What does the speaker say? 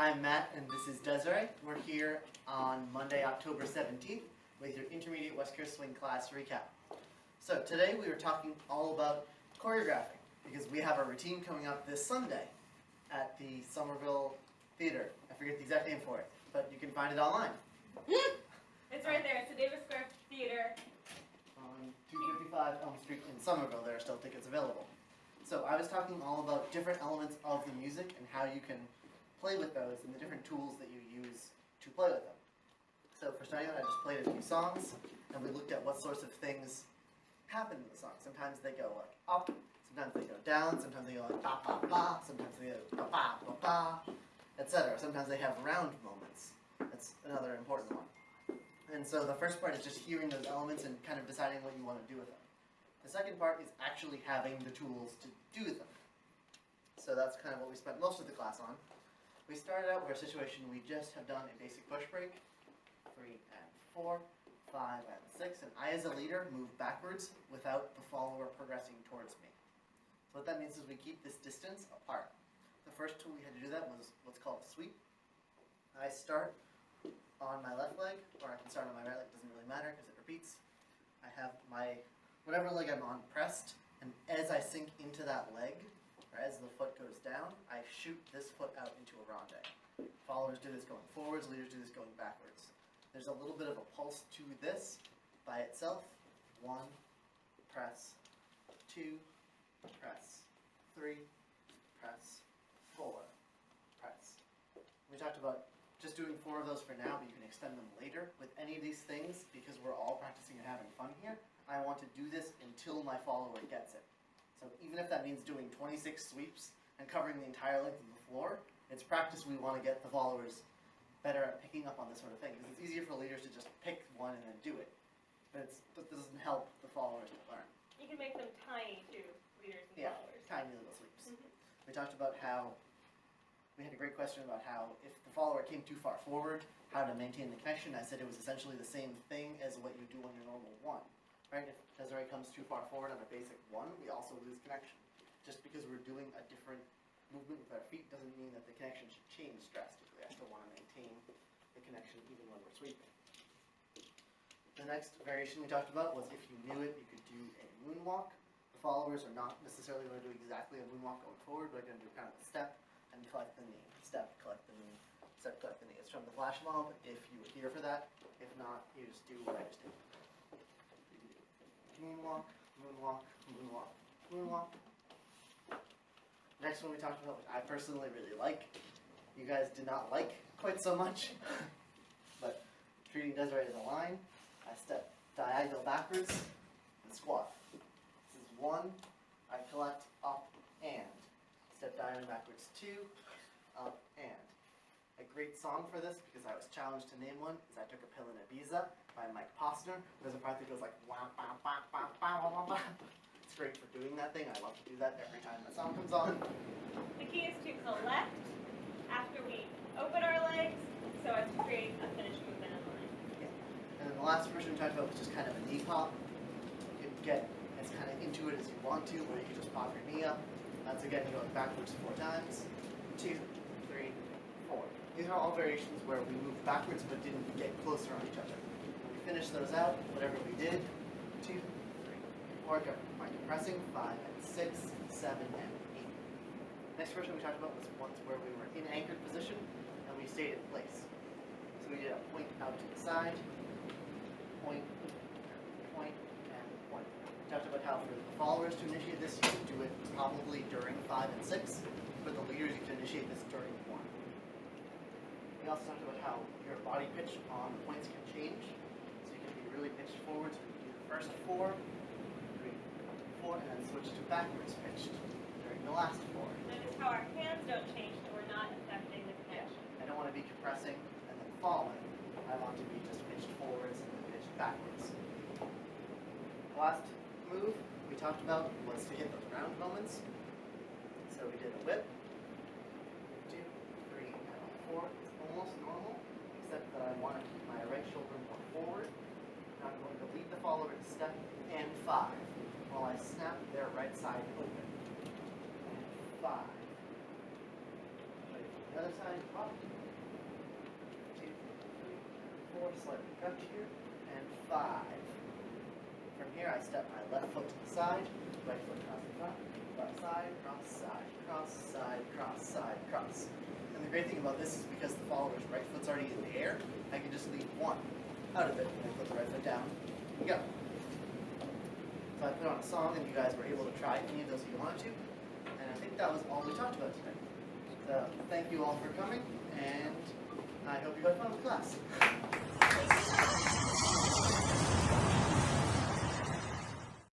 I'm Matt, and this is Desiree. We're here on Monday, October 17th, with your Intermediate West Coast Swing class recap. So today we were talking all about choreographing, because we have a routine coming up this Sunday at the Somerville Theater. I forget the exact name for it, but you can find it online. It's right there. It's the Davis Square Theater. On 255 Elm Street in Somerville. There are still tickets available. So I was talking all about different elements of the music and how you can play with those and the different tools that you use to play with them. So for starting out, I just played a few songs, and we looked at what sorts of things happen in the song. Sometimes they go like up, sometimes they go down, sometimes they go like ba ba ba, sometimes they go ba ba ba ba, etc. Sometimes they have round moments. That's another important one. And so the first part is just hearing those elements and kind of deciding what you want to do with them. The second part is actually having the tools to do them. So that's kind of what we spent most of the class on. We started out with a situation we just have done a basic push break, 3 and 4, 5 and 6, and I as a leader move backwards without the follower progressing towards me. So what that means is we keep this distance apart. The first tool we had to do that was what's called a sweep. I start on my left leg, or I can start on my right leg, doesn't really matter because it repeats. I have my, whatever leg I'm on pressed, and as I sink into that leg, or as the foot goes down, I shoot this foot out into a ronde. Followers do this going forwards, leaders do this going backwards. There's a little bit of a pulse to this by itself. 1, press, 2, press, 3, press, 4, press. We talked about just doing 4 of those for now, but you can extend them later. With any of these things, because we're all practicing and having fun here, I want to do this until my follower gets it. So even if that means doing 26 sweeps and covering the entire length of the floor, it's practice we want to get the followers better at picking up on this sort of thing. Because it's easier for leaders to just pick one and then do it. But it doesn't help the followers to learn. You can make them tiny too, leaders and followers. Tiny little sweeps. We talked about how we had a great question about how if the follower came too far forward, how to maintain the connection. I said it was essentially the same thing as what you do on your normal 1. Right? If Desiree comes too far forward on a basic 1, we also lose connection. Just because we're doing a different movement with our feet doesn't mean that the connection should change drastically. I still want to maintain the connection even when we're sweeping. The next variation we talked about was if you knew it, you could do a moonwalk. The followers are not necessarily going to do exactly a moonwalk going forward, but they're going to do kind of a step and collect the knee. Step, collect the knee, step, collect the knee. It's from the flash mob if you were here for that. If not, you just do what I just did. Moonwalk, moonwalk, moonwalk, moonwalk. Next one we talked about, which I personally really like. You guys did not like quite so much, but treating Desiree as a line, I step diagonal backwards and squat. This is 1, I collect, up, and. Step diagonal backwards, 2, up, and. A great song for this, because I was challenged to name one, is I Took a Pill in Ibiza by Mike Posner. There's a part that goes like wah, bah, bah, bah, bah, wah, wah. It's great for doing that thing. I love to do that every time that song comes on. The key is to collect after we open our legs so as to create a finished movement in line. Yeah. And then the last version we talked about was just kind of a knee pop. You can get as kind of into it as you want to, or you can just pop your knee up. That's again going backwards 4 times. 2, 3, 4. These are all variations where we moved backwards but didn't get closer on each other. When we finished those out, whatever we did, 2, 3, 4, go. Right, pressing 5 and 6, 7 and 8. Next version we talked about was ones where we were in anchored position and we stayed in place. So we did a point out to the side, point, point, and point. We talked about how for the followers to initiate this, you can do it probably during 5 and 6. For the leaders, you can initiate this during 1. We also talked about how your body pitch on the points can change. So you can be really pitched forwards when you do the first 4, 3, 4, and then switch to backwards pitched during the last 4. Notice how our hands don't change, so we're not affecting the connection. I don't want to be compressing and then falling. I want to be just pitched forwards and then pitched backwards. The last move we talked about was to hit those round moments. So we did a whip, 2, 3, and 4. It's almost normal, except that I want to keep my right shoulder more forward. Now I'm going to lead the follower to step and 5, while I snap their right side open. And 5. the other side, up, 2, 3, 4, slightly cut here, and 5. From here, I step my left foot to the side, right foot across the front, left side, cross, side, cross, side, cross, side, cross. And the great thing about this is because the follower's right foot's already in the air, I can just leave one out of it and put the right foot down and go. So I put on a song and you guys were able to try any of those if you wanted to. And I think that was all we talked about today. So thank you all for coming, and I hope you had fun with class.